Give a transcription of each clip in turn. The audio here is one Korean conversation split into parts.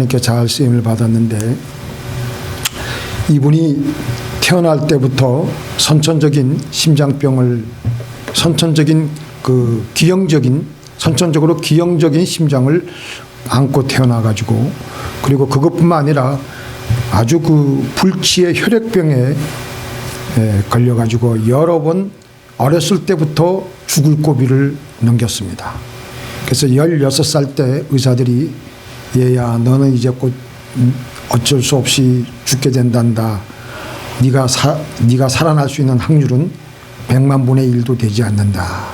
이렇게 잘 쓰임을 받았는데, 이분이 태어날 때부터 선천적으로 기형적인 심장을 안고 태어나가지고, 그리고 그것뿐만 아니라 아주 그 불치의 혈액병에 걸려가지고 여러 번 어렸을 때부터 죽을 고비를 넘겼습니다. 그래서 16살 때 의사들이 얘야 너는 이제 곧 어쩔 수 없이 죽게 된단다. 네가 살아날 수 있는 확률은 100만 분의 1도 되지 않는다.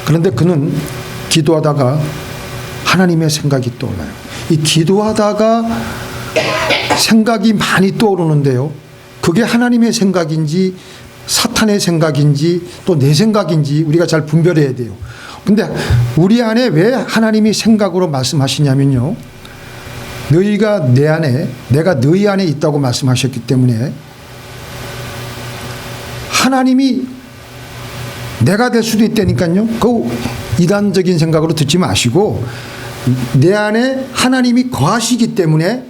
그런데 그는 기도하다가 하나님의 생각이 떠올라요. 이 기도하다가 생각이 많이 떠오르는데요. 그게 하나님의 생각인지 사탄의 생각인지 또 내 생각인지 우리가 잘 분별해야 돼요. 근데 우리 안에 왜 하나님이 생각으로 말씀하시냐면요, 너희가 내 안에, 내가 너희 안에 있다고 말씀하셨기 때문에 하나님이 내가 될 수도 있다니까요. 그 이단적인 생각으로 듣지 마시고, 내 안에 하나님이 거하시기 때문에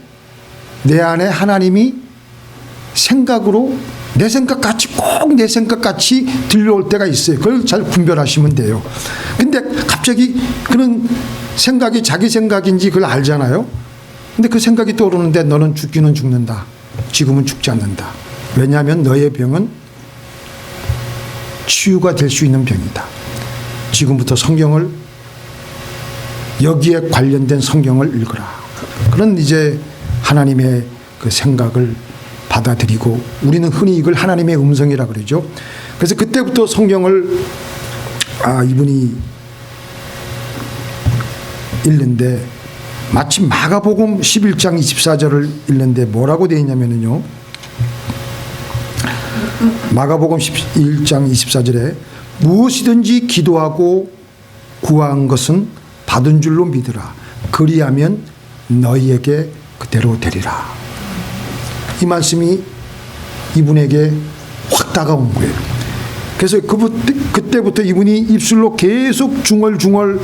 내 안에 하나님이 생각으로 내 생각같이, 꼭 내 생각같이 들려올 때가 있어요. 그걸 잘 분별하시면 돼요. 근데 갑자기 그런 생각이 자기 생각인지 그걸 알잖아요. 근데 그 생각이 떠오르는데 너는 죽기는 죽는다. 지금은 죽지 않는다. 왜냐하면 너의 병은 치유가 될 수 있는 병이다. 지금부터 성경을, 여기에 관련된 성경을 읽어라. 그런 이제 하나님의 그 생각을 받아들이고, 우리는 흔히 이걸 하나님의 음성이라 그러죠. 그래서 그때부터 성경을 이분이 읽는데, 마침 마가복음 11장 24절을 읽는데 뭐라고 되어 있냐면요, 마가복음 11장 24절에 무엇이든지 기도하고 구한 것은 받은 줄로 믿으라. 그리하면 너희에게 그대로 되리라. 이 말씀이 이분에게 확 다가온 거예요. 그래서 그때부터 이분이 입술로 계속 중얼중얼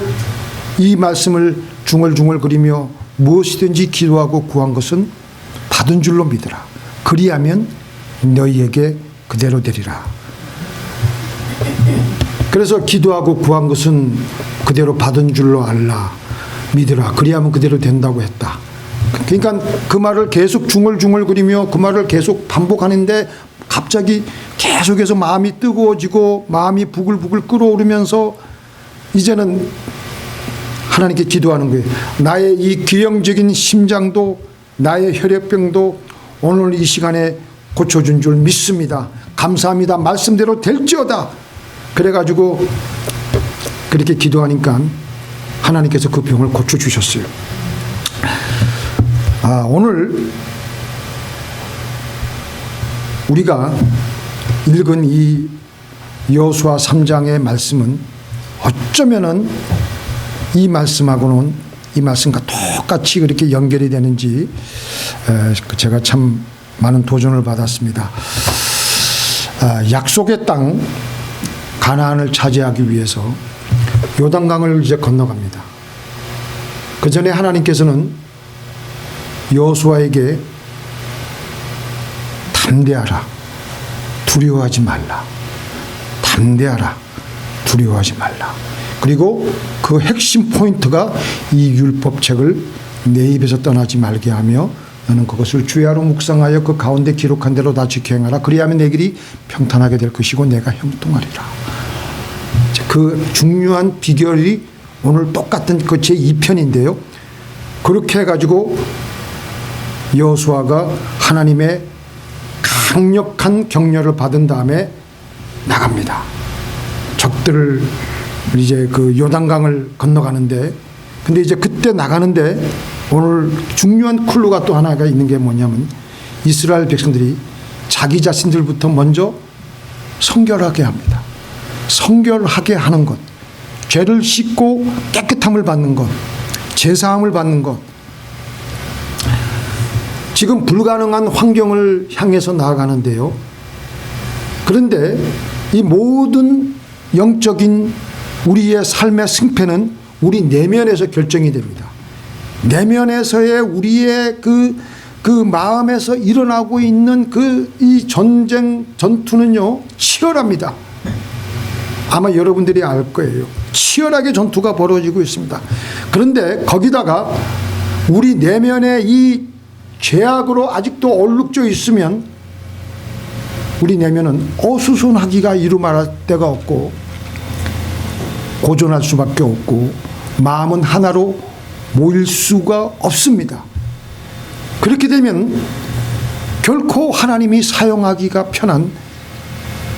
이 말씀을 중얼중얼거리며 무엇이든지 기도하고 구한 것은 받은 줄로 믿으라. 그리하면 너희에게 그대로 되리라. 그래서 기도하고 구한 것은 그대로 받은 줄로 알라. 믿으라. 그리하면 그대로 된다고 했다. 그러니까 그 말을 계속 중얼중얼거리며 그 말을 계속 반복하는데, 갑자기 계속해서 마음이 뜨거워지고 마음이 부글부글 끓어오르면서 이제는 하나님께 기도하는 거예요. 나의 이 기형적인 심장도, 나의 혈액병도 오늘 이 시간에 고쳐준 줄 믿습니다. 감사합니다. 말씀대로 될지어다. 그래가지고 그렇게 기도하니까 하나님께서 그 병을 고쳐주셨어요. 오늘 우리가 읽은 이 여호수아 3장의 말씀은 어쩌면은 이 말씀하고는, 이 말씀과 똑같이 그렇게 연결이 되는지 제가 참 많은 도전을 받았습니다. 약속의 땅 가나안을 차지하기 위해서 요단강을 이제 건너갑니다. 그 전에 하나님께서는 여호수아에게 담대하라, 두려워하지 말라. 담대하라, 두려워하지 말라. 그리고 그 핵심 포인트가 이 율법책을 내 입에서 떠나지 말게 하며 너는 그것을 주야로 묵상하여 그 가운데 기록한 대로 다 지켜 행하라. 그리하면 내 길이 평탄하게 될 것이고 내가 형통하리라. 그 중요한 비결이 오늘 똑같은 그 제2편인데요. 그렇게 해가지고 여호수아가 하나님의 강력한 격려를 받은 다음에 나갑니다. 적들을 이제 그 요단강을 건너가는데, 근데 이제 그때 나가는데 오늘 중요한 클루가 또 하나가 있는 게 뭐냐면, 이스라엘 백성들이 자기 자신들부터 먼저 성결하게 합니다. 성결하게 하는 것, 죄를 씻고 깨끗함을 받는 것, 제사함을 받는 것. 지금 불가능한 환경을 향해서 나아가는데요. 그런데 이 모든 영적인 우리의 삶의 승패는 우리 내면에서 결정이 됩니다. 내면에서의 우리의 그 마음에서 일어나고 있는 이 전투는요, 치열합니다. 아마 여러분들이 알 거예요. 치열하게 전투가 벌어지고 있습니다. 그런데 거기다가 우리 내면에 이 죄악으로 아직도 얼룩져 있으면 우리 내면은 어수선하기가 이루 말할 데가 없고 고전할 수밖에 없고 마음은 하나로 모일 수가 없습니다. 그렇게 되면 결코 하나님이 사용하기가 편한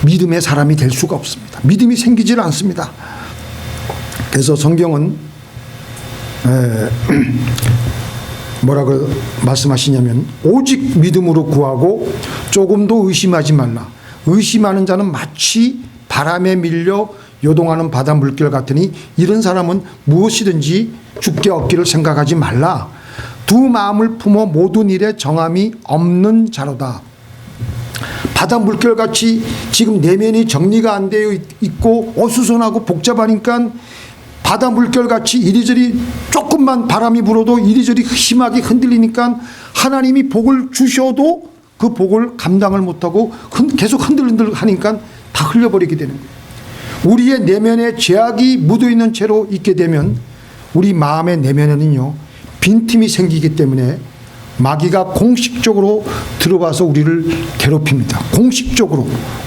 믿음의 사람이 될 수가 없습니다. 믿음이 생기질 않습니다. 그래서 성경은 뭐라고 말씀하시냐면 오직 믿음으로 구하고 조금도 의심하지 말라. 의심하는 자는 마치 바람에 밀려 요동하는 바다 물결 같으니 이런 사람은 무엇이든지 죽게 얻기를 생각하지 말라. 두 마음을 품어 모든 일에 정함이 없는 자로다. 바다 물결같이 지금 내면이 정리가 안 되어 있고 어수선하고 복잡하니까 바다 물결같이 이리저리 조금만 바람이 불어도 이리저리 심하게 흔들리니까 하나님이 복을 주셔도 그 복을 감당을 못하고 계속 흔들흔들 하니까 다 흘려버리게 되는 거예요. 우리의 내면에 죄악이 묻어있는 채로 있게 되면 우리 마음의 내면에는요, 빈틈이 생기기 때문에 마귀가 공식적으로 들어와서 우리를 괴롭힙니다.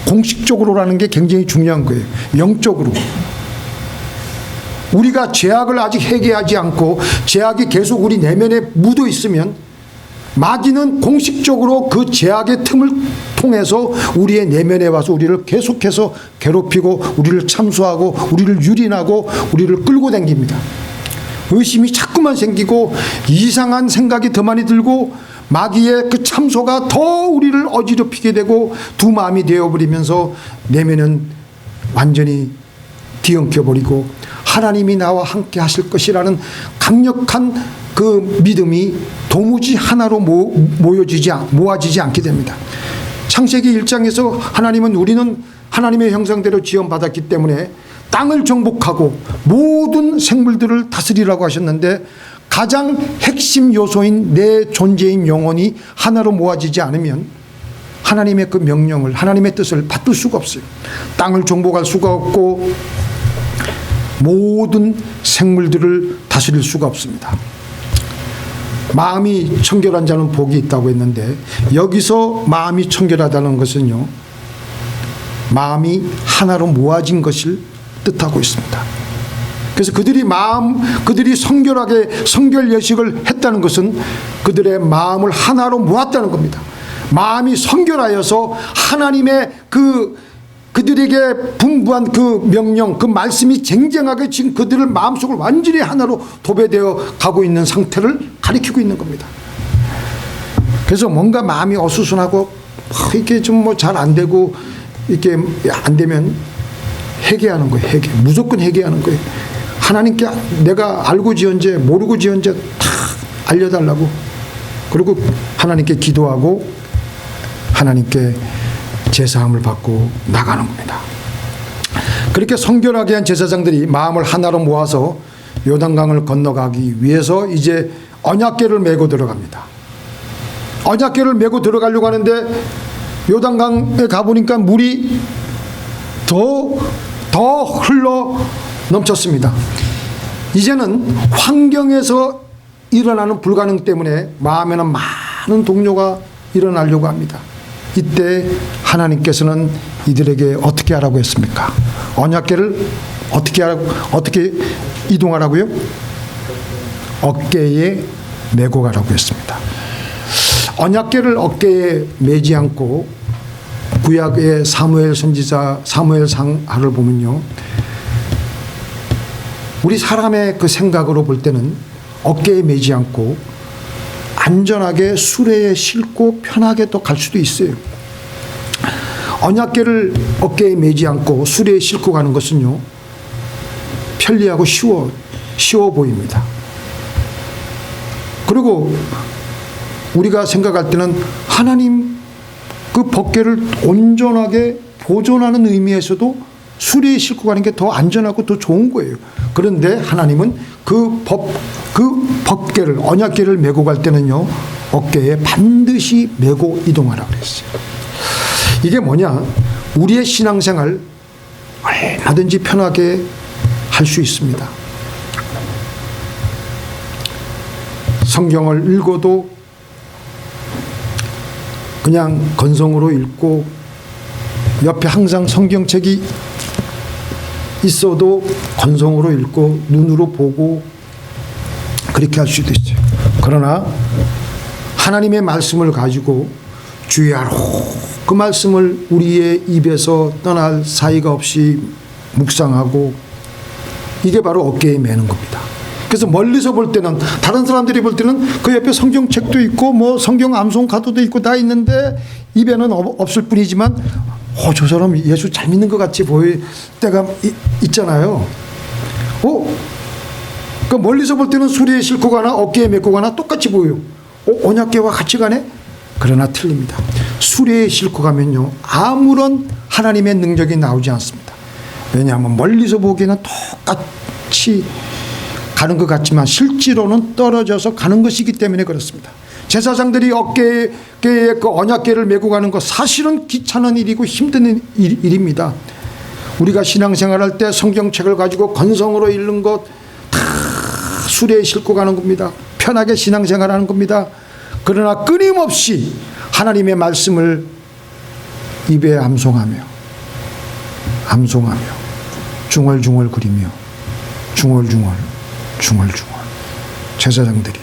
공식적으로라는 게 굉장히 중요한 거예요. 영적으로. 우리가 죄악을 아직 해결하지 않고 죄악이 계속 우리 내면에 묻어 있으면 마귀는 공식적으로 그 죄악의 틈을 통해서 우리의 내면에 와서 우리를 계속해서 괴롭히고 우리를 참수하고 우리를 유린하고 우리를 끌고 다닙니다. 의심이 자꾸만 생기고 이상한 생각이 더 많이 들고 마귀의 그 참소가 더 우리를 어지럽히게 되고 두 마음이 되어버리면서 내면은 완전히 뒤엉켜버리고 하나님이 나와 함께 하실 것이라는 강력한 그 믿음이 도무지 하나로 모아지지 않게 됩니다. 창세기 1장에서 하나님은 우리는 하나님의 형상대로 지음받았기 때문에 땅을 정복하고 모든 생물들을 다스리라고 하셨는데 가장 핵심 요소인 내 존재인 영혼이 하나로 모아지지 않으면 하나님의 그 명령을, 하나님의 뜻을 받들 수가 없어요. 땅을 정복할 수가 없고 모든 생물들을 다스릴 수가 없습니다. 마음이 청결한 자는 복이 있다고 했는데 여기서 마음이 청결하다는 것은요, 마음이 하나로 모아진 것을 뜻하고 있습니다. 그래서 그들이 성결 예식을 했다는 것은 그들의 마음을 하나로 모았다는 겁니다. 마음이 성결하여서 하나님의 그들에게 분부한 그 명령, 그 말씀이 쟁쟁하게 지금 그들을 마음속을 완전히 하나로 도배되어 가고 있는 상태를 가리키고 있는 겁니다. 그래서 뭔가 마음이 어수선하고 이렇게 좀 뭐 잘 안 되고 이렇게 안 되면 회개하는 거예요. 무조건 회개하는 거예요. 하나님께 내가 알고 지은죄 모르고 지은죄 다 알려달라고. 그리고 하나님께 기도하고 하나님께 제사함을 받고 나가는 겁니다. 그렇게 성결하게 한 제사장들이 마음을 하나로 모아서 요단강을 건너가기 위해서 이제 언약궤를 메고 들어갑니다. 언약궤를 메고 들어가려고 하는데 요단강에 가보니까 물이 더 흘러 넘쳤습니다. 이제는 환경에서 일어나는 불가능 때문에 마음에는 많은 동요가 일어나려고 합니다. 이때 하나님께서는 이들에게 어떻게 하라고 했습니까? 언약궤를 어떻게 이동하라고요? 어깨에 메고 가라고 했습니다. 언약궤를 어깨에 메지 않고 구약의 사무엘 선지자 사무엘상하를 보면요, 우리 사람의 그 생각으로 볼 때는 어깨에 메지 않고 안전하게 수레에 싣고 편하게 또 갈 수도 있어요. 언약궤를 어깨에 메지 않고 수레에 싣고 가는 것은요, 편리하고 쉬워 보입니다. 그리고 우리가 생각할 때는 하나님 그 법궤를 온전하게 보존하는 의미에서도 수레에 싣고 가는 게 더 안전하고 더 좋은 거예요. 그런데 하나님은 그 법궤를, 언약궤를 메고 갈 때는요, 어깨에 반드시 메고 이동하라고 그랬어요. 이게 뭐냐? 우리의 신앙생활 얼마든지 편하게 할 수 있습니다. 성경을 읽어도 그냥 건성으로 읽고, 옆에 항상 성경책이 있어도 건성으로 읽고 눈으로 보고 그렇게 할 수도 있어요. 그러나 하나님의 말씀을 가지고 주의하라, 그 말씀을 우리의 입에서 떠날 사이가 없이 묵상하고, 이게 바로 어깨에 매는 겁니다. 그래서 멀리서 볼 때는, 다른 사람들이 볼 때는 그 옆에 성경책도 있고 뭐 성경 암송 카드도 있고 다 있는데 입에는 없을 뿐이지만, 저 사람 예수 잘 믿는 것 같이 보일 때가 있잖아요. 그 멀리서 볼 때는 수레에 싣고 가나 어깨에 메고 가나 똑같이 보여요. 언약궤와 같이 가네? 그러나 틀립니다. 수레에 싣고 가면요, 아무런 하나님의 능력이 나오지 않습니다. 왜냐하면 멀리서 보기에는 똑같이 가는 것 같지만 실제로는 떨어져서 가는 것이기 때문에 그렇습니다. 제사장들이 어깨에 그 언약궤를 메고 가는 것, 사실은 귀찮은 일이고 힘든 일입니다. 우리가 신앙생활할 때 성경책을 가지고 건성으로 읽는 것 다 수레에 싣고 가는 겁니다. 편하게 신앙생활하는 겁니다. 그러나 끊임없이 하나님의 말씀을 입에 암송하며 중얼중얼 그리며 중얼중얼 제사장들이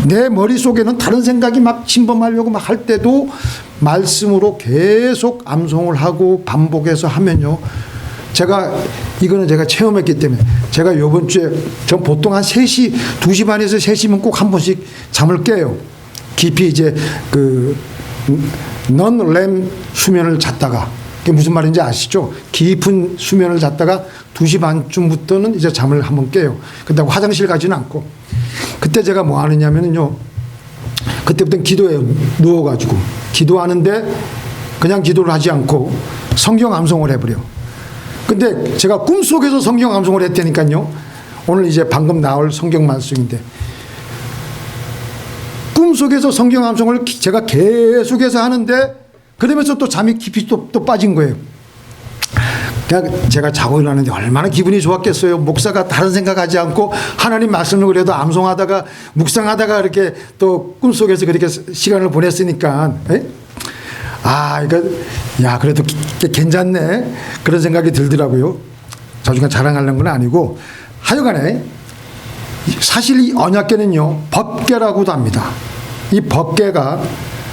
내 머릿속에는 다른 생각이 막 침범하려고 막 할 때도 말씀으로 계속 암송을 하고 반복해서 하면요, 이거는 제가 체험했기 때문에, 제가 요번 주에 전 보통 한 3시, 2시 반에서 3시면 꼭 한 번씩 잠을 깨요. 깊이 이제 non-REM 수면을 잤다가, 그게 무슨 말인지 아시죠? 깊은 수면을 잤다가 2시 반쯤부터는 이제 잠을 한번 깨요. 그렇다고 화장실 가지는 않고. 그때 제가 뭐 하느냐면요, 그때부터는 기도해요. 누워가지고 기도하는데 그냥 기도를 하지 않고 성경 암송을 해버려. 근데 제가 꿈속에서 성경 암송을 했다니까요. 오늘 이제 방금 나올 성경 말씀인데, 꿈속에서 성경 암송을 제가 계속해서 하는데, 그러면서 또 잠이 깊이 또 빠진 거예요. 그냥 제가 자고 일어나는데 얼마나 기분이 좋았겠어요. 목사가 다른 생각하지 않고 하나님 말씀을 그래도 암송하다가 묵상하다가 이렇게 또 꿈속에서 그렇게 시간을 보냈으니까, 그래도 괜찮네, 그런 생각이 들더라고요. 자주간 자랑하려는 건 아니고, 하여간에 사실 이 언약궤는요, 법궤라고도 합니다. 이 법궤가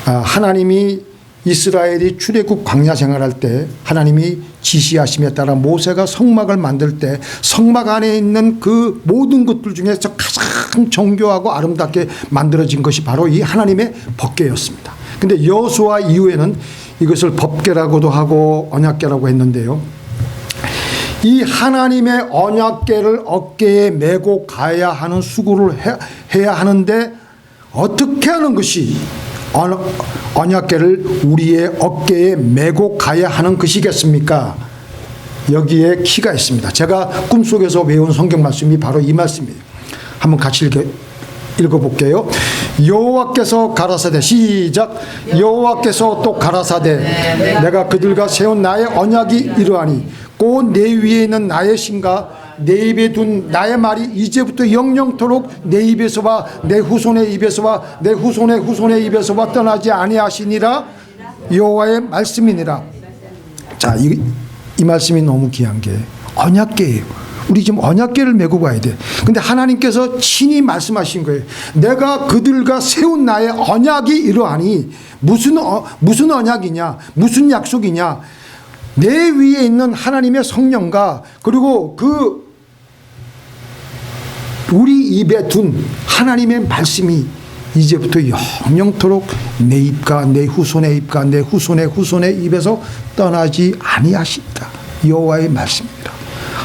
하나님이 이스라엘이 출애굽 광야 생활할 때 하나님이 지시하심에 따라 모세가 성막을 만들 때 성막 안에 있는 그 모든 것들 중에서 가장 정교하고 아름답게 만들어진 것이 바로 이 하나님의 법궤였습니다. 근데 여호수아 이후에는 이것을 법궤라고도 하고 언약궤라고 했는데요, 이 하나님의 언약궤를 어깨에 메고 가야 하는 수고를 해야 하는데, 어떻게 하는 것이 언약궤를 우리의 어깨에 메고 가야 하는 것이겠습니까? 여기에 키가 있습니다. 제가 꿈속에서 외운 성경 말씀이 바로 이 말씀이에요. 한번 같이 읽어볼게요. 여호와께서 가라사대, 시작. 여호와께서 또 가라사대, 내가 그들과 세운 나의 언약이 이러하니 곧 내 위에 있는 나의 신과 내 입에 둔 나의 말이 이제부터 영영토록 내 입에서와 내 후손의 입에서와 내 후손의 후손의 입에서와 떠나지 아니하시니라. 여호와의 말씀이니라. 자, 이 말씀이 너무 귀한 게 언약궤예요. 우리 지금 언약궤를 메고 가야 돼. 근데 하나님께서 친히 말씀하신 거예요. 내가 그들과 세운 나의 언약이 이러하니, 무슨 언약이냐, 무슨 약속이냐, 내 위에 있는 하나님의 성령과 그리고 우리 입에 둔 하나님의 말씀이 이제부터 영영토록 내 입과 내 후손의 입과 내 후손의 후손의 입에서 떠나지 아니하시리라. 여호와의 말씀입니다.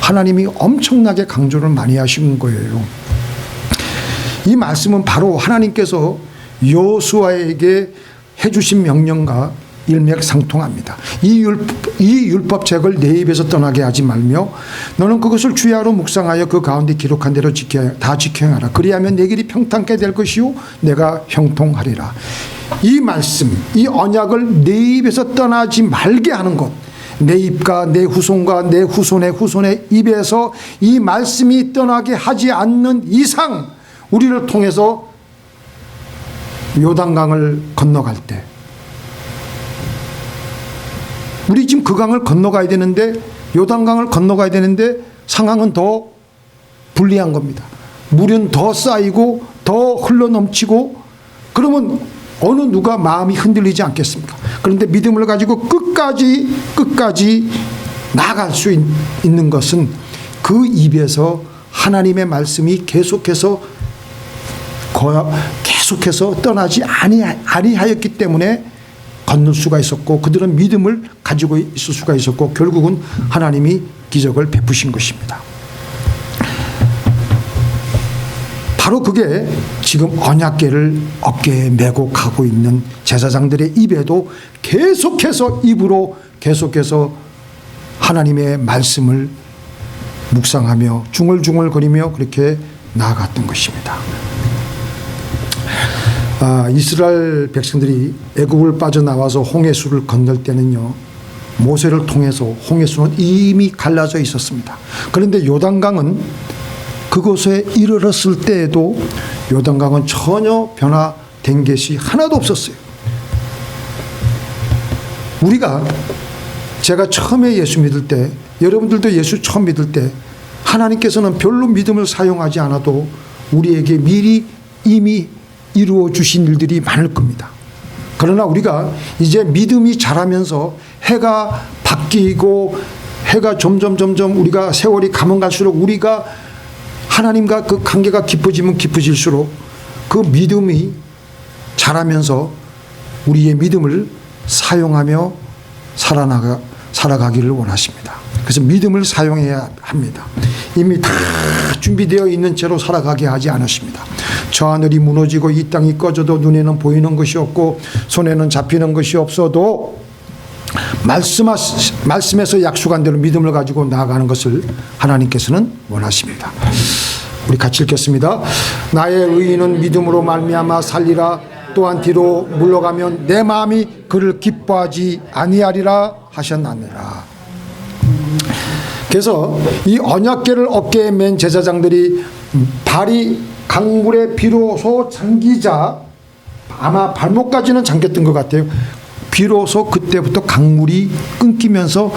하나님이 엄청나게 강조를 많이 하신 거예요. 이 말씀은 바로 하나님께서 여호수아에게 해주신 명령과 일맥상통합니다. 이 율법책을 내 입에서 떠나게 하지 말며 너는 그것을 주야로 묵상하여 그 가운데 기록한 대로 다 지켜 행하라. 그리하면 내 길이 평탄케 될 것이요 내가 형통하리라. 이 말씀, 이 언약을 내 입에서 떠나지 말게 하는 것, 내 입과 내 후손과 내 후손의 후손의 입에서 이 말씀이 떠나게 하지 않는 이상 우리를 통해서 요단강을 건너갈 때 우리 지금 그 강을 건너가야 되는데 요단강을 건너가야 되는데 상황은 더 불리한 겁니다. 물은 더 쌓이고 더 흘러넘치고 그러면 어느 누가 마음이 흔들리지 않겠습니까? 그런데 믿음을 가지고 끝까지 나아갈 수 있는 것은 그 입에서 하나님의 말씀이 계속해서 떠나지 아니하였기 때문에 건널 수가 있었고 그들은 믿음을 가지고 있을 수가 있었고 결국은 하나님이 기적을 베푸신 것입니다. 바로 그게 지금 언약궤를 어깨에 메고 가고 있는 제사장들의 입에도 계속해서 입으로 계속해서 하나님의 말씀을 묵상하며 중얼중얼거리며 그렇게 나아갔던 것입니다. 이스라엘 백성들이 애굽을 빠져나와서 홍해수를 건널 때는요, 모세를 통해서 홍해수는 이미 갈라져 있었습니다. 그런데 요단강은 그곳에 이르렀을 때에도 요단강은 전혀 변화된 것이 하나도 없었어요. 제가 처음에 예수 믿을 때, 여러분들도 예수 처음 믿을 때 하나님께서는 별로 믿음을 사용하지 않아도 우리에게 미리 이미 이루어 주신 일들이 많을 겁니다. 그러나 우리가 이제 믿음이 자라면서 해가 바뀌고 해가 점점 우리가 세월이 가면 갈수록 우리가 하나님과 그 관계가 깊어지면 깊어질수록 그 믿음이 자라면서 우리의 믿음을 사용하며 살아가기를 원하십니다. 그래서 믿음을 사용해야 합니다. 이미 다 준비되어 있는 채로 살아가게 하지 않으십니다. 저 하늘이 무너지고 이 땅이 꺼져도 눈에는 보이는 것이 없고 손에는 잡히는 것이 없어도 말씀에서 약속한 대로 믿음을 가지고 나아가는 것을 하나님께서는 원하십니다. 우리 같이 읽겠습니다. 나의 의인은 믿음으로 말미암아 살리라. 또한 뒤로 물러가면 내 마음이 그를 기뻐하지 아니하리라 하셨나니라. 그래서 이 언약궤를 어깨에 맨 제사장들이 발이 강물에 비로소 잠기자, 아마 발목까지는 잠겼던 것 같아요. 비로소 그때부터 강물이 끊기면서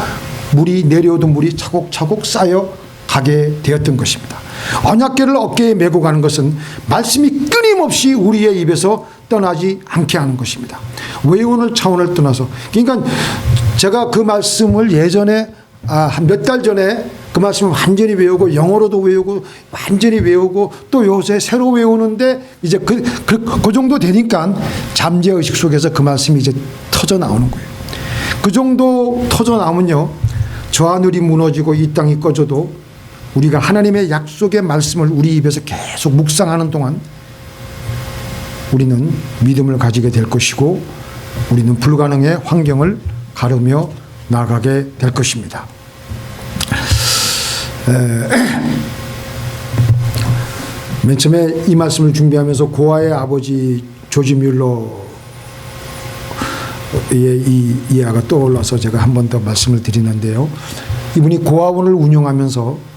물이 내려오던 물이 차곡차곡 쌓여 가게 되었던 것입니다. 언약궤를 어깨에 메고 가는 것은 말씀이 끊임없이 우리의 입에서 떠나지 않게 하는 것입니다. 외우는 차원을 떠나서, 그러니까 제가 그 말씀을 예전에 한 몇 달 전에 그 말씀을 완전히 외우고 영어로도 외우고 완전히 외우고 또 요새 새로 외우는데 이제 그 정도 되니까 잠재의식 속에서 그 말씀이 이제 터져 나오는 거예요. 그 정도 터져 나오면요, 저 하늘이 무너지고 이 땅이 꺼져도 우리가 하나님의 약속의 말씀을 우리 입에서 계속 묵상하는 동안 우리는 믿음을 가지게 될 것이고 우리는 불가능의 환경을 가르며 나아가게 될 것입니다. 맨 처음에 이 말씀을 준비하면서 고아의 아버지 조지 뮬러의 이 이야기가 떠올라서 제가 한 번 더 말씀을 드리는데요. 이분이 고아원을 운영하면서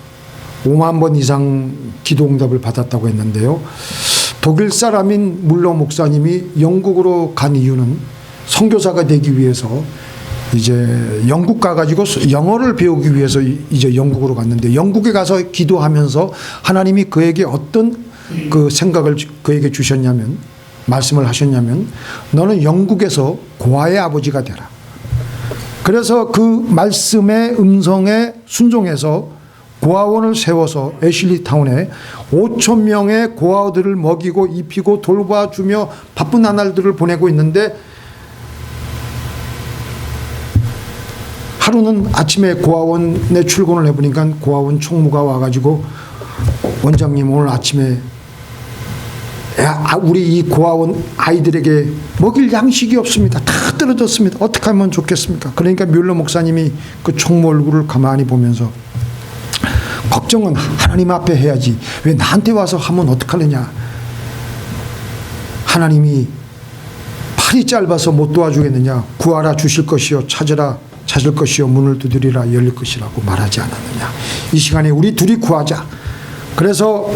5만 번 이상 기도응답을 받았다고 했는데요. 독일 사람인 물러 목사님이 영국으로 간 이유는 선교사가 되기 위해서 이제 영국 가가지고 영어를 배우기 위해서 이제 영국으로 갔는데, 영국에 가서 기도하면서 하나님이 그에게 어떤 그 생각을 그에게 주셨냐면, 말씀을 하셨냐면, 너는 영국에서 고아의 아버지가 되라. 그래서 그 말씀의 음성에 순종해서 고아원을 세워서 애슐리 타운에 5천 명의 고아들을 먹이고 입히고 돌봐주며 바쁜 나날들을 보내고 있는데, 하루는 아침에 고아원에 출근을 해보니까 고아원 총무가 와가지고, 원장님 오늘 아침에 우리 이 고아원 아이들에게 먹일 양식이 없습니다. 다 떨어졌습니다. 어떻게 하면 좋겠습니까? 그러니까 뮬러 목사님이 그 총무 얼굴을 가만히 보면서 걱정은 하나님 앞에 해야지 왜 나한테 와서 하면 어떡하느냐. 하나님이 팔이 짧아서 못 도와주겠느냐. 구하라 주실 것이요 찾으라 찾을 것이요 문을 두드리라 열릴 것이라고 말하지 않았느냐. 이 시간에 우리 둘이 구하자. 그래서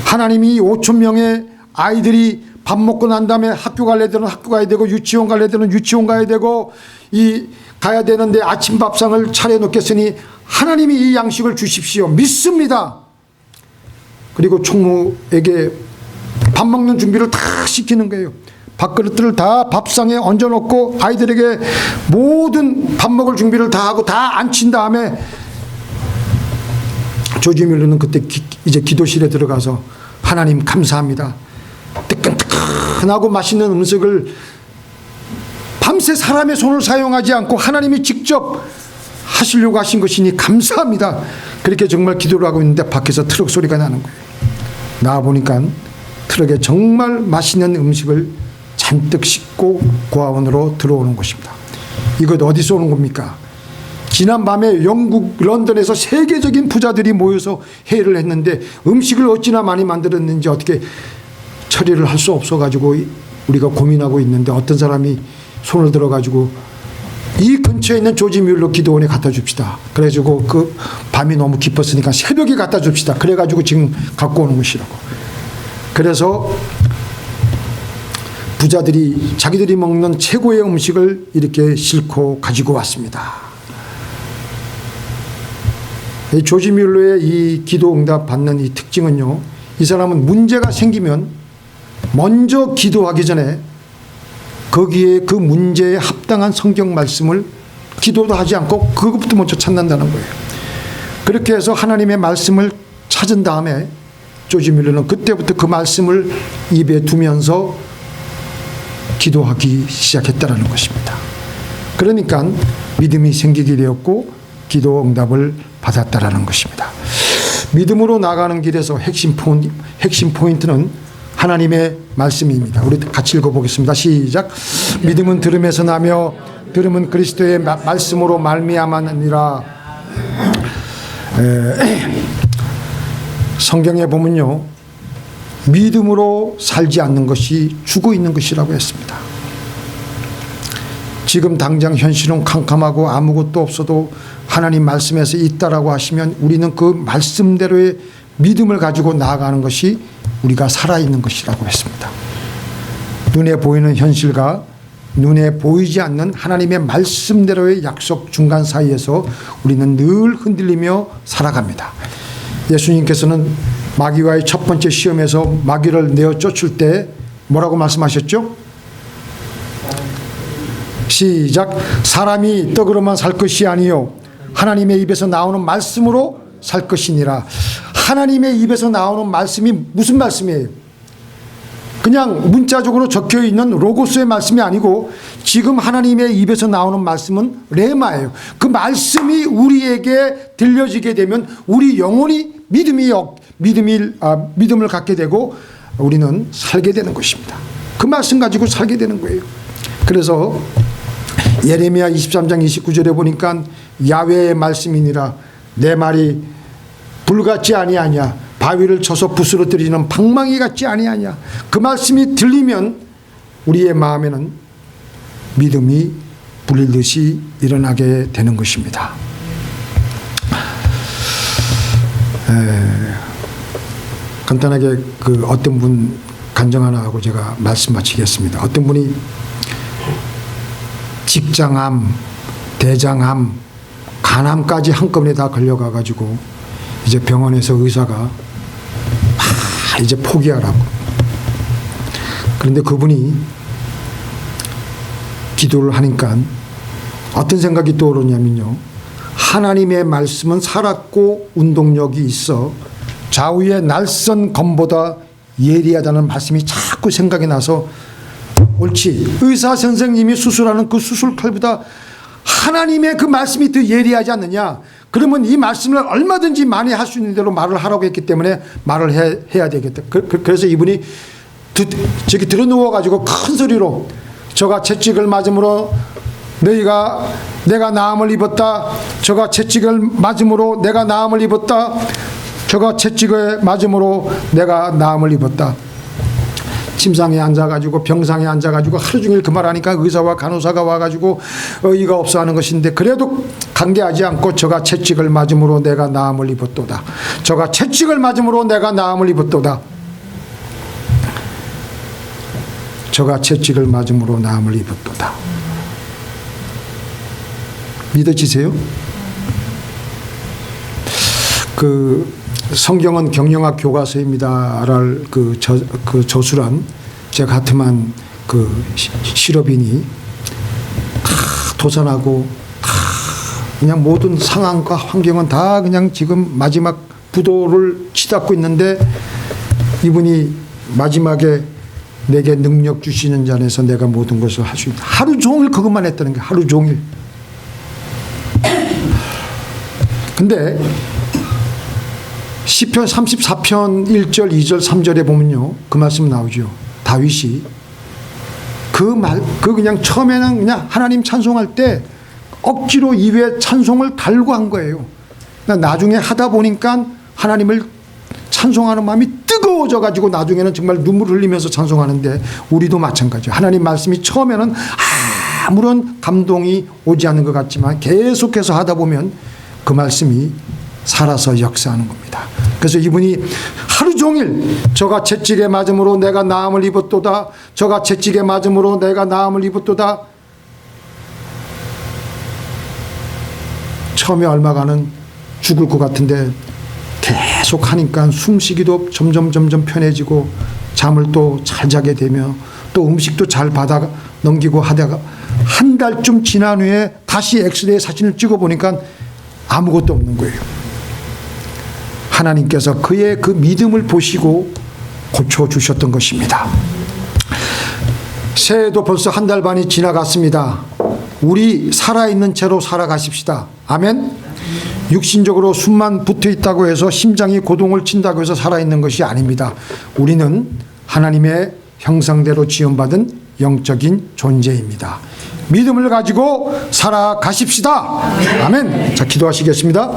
하나님이 5천 명의 아이들이 밥 먹고 난 다음에 학교 갈 애들은 학교 가야 되고 유치원 갈 애들은 유치원 가야 되고 가야 되는데 아침 밥상을 차려놓겠으니 하나님이 이 양식을 주십시오. 믿습니다. 그리고 총무에게 밥 먹는 준비를 다 시키는 거예요. 밥그릇들을 다 밥상에 얹어놓고 아이들에게 모든 밥 먹을 준비를 다 하고 다 앉힌 다음에 조지 뮬러는 그때 이제 기도실에 들어가서 하나님 감사합니다. 뜨끈뜨끈하고 맛있는 음식을 밤새 사람의 손을 사용하지 않고 하나님이 직접 하시려고 하신 것이니 감사합니다. 그렇게 정말 기도를 하고 있는데 밖에서 트럭 소리가 나는 거예요. 나와보니까 트럭에 정말 맛있는 음식을 잔뜩 싣고 고아원으로 들어오는 것입니다. 이것 어디서 오는 겁니까? 지난밤에 영국 런던에서 세계적인 부자들이 모여서 회의를 했는데 음식을 어찌나 많이 만들었는지 어떻게 처리를 할 수 없어가지고 우리가 고민하고 있는데 어떤 사람이 손을 들어가지고 이 근처에 있는 조지 뮬러 기도원에 갖다 줍시다. 그래가지고 그 밤이 너무 깊었으니까 새벽에 갖다 줍시다. 그래가지고 지금 갖고 오는 것이라고. 그래서 부자들이 자기들이 먹는 최고의 음식을 이렇게 싣고 가지고 왔습니다. 이 조지 뮬러의 이 기도 응답 받는 이 특징은요, 이 사람은 문제가 생기면 먼저 기도하기 전에 거기에 그 문제에 합당한 성경 말씀을 기도도 하지 않고 그것부터 먼저 찾는다는 거예요. 그렇게 해서 하나님의 말씀을 찾은 다음에 조지 뮬러는 그때부터 그 말씀을 입에 두면서 기도하기 시작했다는 것입니다. 그러니까 믿음이 생기게 되었고 기도 응답을 받았다라는 것입니다. 믿음으로 나가는 길에서 핵심 포인트는 하나님의 말씀입니다. 우리 같이 읽어보겠습니다. 시작. 믿음은 들음에서 나며 들음은 그리스도의 말씀으로 말미암았느니라. 성경에 보면요, 믿음으로 살지 않는 것이 죽어 있는 것이라고 했습니다. 지금 당장 현실은 캄캄하고 아무것도 없어도 하나님 말씀에서 있다라고 하시면 우리는 그 말씀대로의 믿음을 가지고 나아가는 것이 우리가 살아있는 것이라고 했습니다. 눈에 보이는 현실과 눈에 보이지 않는 하나님의 말씀대로의 약속 중간 사이에서 우리는 늘 흔들리며 살아갑니다. 예수님께서는 마귀와의 첫 번째 시험에서 마귀를 내어 쫓을 때 뭐라고 말씀하셨죠? 시작. 사람이 떡으로만 살 것이 아니요 하나님의 입에서 나오는 말씀으로 살 것이니라. 하나님의 입에서 나오는 말씀이 무슨 말씀이에요? 그냥 문자적으로 적혀 있는 로고스의 말씀이 아니고 지금 하나님의 입에서 나오는 말씀은 레마예요. 그 말씀이 우리에게 들려지게 되면 우리 영혼이 믿음을 갖게 되고 우리는 살게 되는 것입니다. 그 말씀 가지고 살게 되는 거예요. 그래서 예레미야 23장 29절에 보니까 야훼의 말씀이니라 내 말이 불같지 아니하냐 바위를 쳐서 부스러뜨리는 방망이 같지 아니하냐. 그 말씀이 들리면 우리의 마음에는 믿음이 불릴듯이 일어나게 되는 것입니다. 간단하게 그 어떤 분 간증 하나 하고 제가 말씀 마치겠습니다. 어떤 분이 직장암, 대장암, 간암까지 한꺼번에 다 걸려가 가지고 이제 병원에서 의사가 이제 포기하라고. 그런데 그분이 기도를 하니까 어떤 생각이 떠오르냐면요, 하나님의 말씀은 살았고 운동력이 있어 좌우의 날선 검보다 예리하다는 말씀이 자꾸 생각이 나서 옳지, 의사 선생님이 수술하는 그 수술칼보다 하나님의 그 말씀이 더 예리하지 않느냐. 그러면 이 말씀을 얼마든지 많이 할 수 있는 대로 말을 하라고 했기 때문에 말을 해야 되겠다. 그래서 이분이 저기 들어 누워가지고 큰 소리로 저가 채찍을 맞음으로 내가 나음을 입었다. 저가 채찍을 맞음으로 내가 나음을 입었다. 저가 채찍을 맞음으로 내가 나음을 입었다. 침상에 앉아가지고 병상에 앉아가지고 하루 종일 그 말하니까 의사와 간호사가 와가지고 어이가 없어 하는 것인데 그래도 강개하지 않고 저가 채찍을 맞음으로 내가 나음을 입었도다. 저가 채찍을 맞음으로 내가 나음을 입었도다. 저가 채찍을 맞음으로 나음을 입었도다. 믿어지세요? 그 성경은 경영학 교과서입니다랄 그 저술한 제 같으면 그 실업인이 다 도산하고 다 그냥 모든 상황과 환경은 다 그냥 지금 마지막 부도를 치닫고 있는데 이분이 마지막에 내게 능력 주시는 자 안에서 내가 모든 것을 할 수 있다. 하루 종일 그것만 했다는 게 하루 종일. 근데 시편 34편 1절 2절 3절에 보면요 그 말씀 나오죠. 다윗이 그냥 처음에는 그냥 하나님 찬송할 때 억지로 입에 찬송을 달고 한 거예요. 나중에 하다 보니까 하나님을 찬송하는 마음이 뜨거워져 가지고 나중에는 정말 눈물을 흘리면서 찬송하는데 우리도 마찬가지예요. 하나님 말씀이 처음에는 아무런 감동이 오지 않는 것 같지만 계속해서 하다 보면 그 말씀이 살아서 역사하는 겁니다. 그래서 이분이 하루 종일 저가 채찍에 맞음으로 내가 나음을 입었도다. 저가 채찍에 맞음으로 내가 나음을 입었도다. 처음에 얼마간은 죽을 것 같은데 계속 하니까 숨쉬기도 점점 편해지고 잠을 또 잘 자게 되며 또 음식도 잘 받아 넘기고 하다가 한 달쯤 지난 후에 다시 엑스레이 사진을 찍어 보니까 아무것도 없는 거예요. 하나님께서 그의 그 믿음을 보시고 고쳐주셨던 것입니다. 새해도 벌써 한 달 반이 지나갔습니다. 우리 살아있는 채로 살아가십시다. 아멘. 육신적으로 숨만 붙어 있다고 해서 심장이 고동을 친다고 해서 살아있는 것이 아닙니다. 우리는 하나님의 형상대로 지음받은 영적인 존재입니다. 믿음을 가지고 살아가십시다. 아멘. 자, 기도하시겠습니다.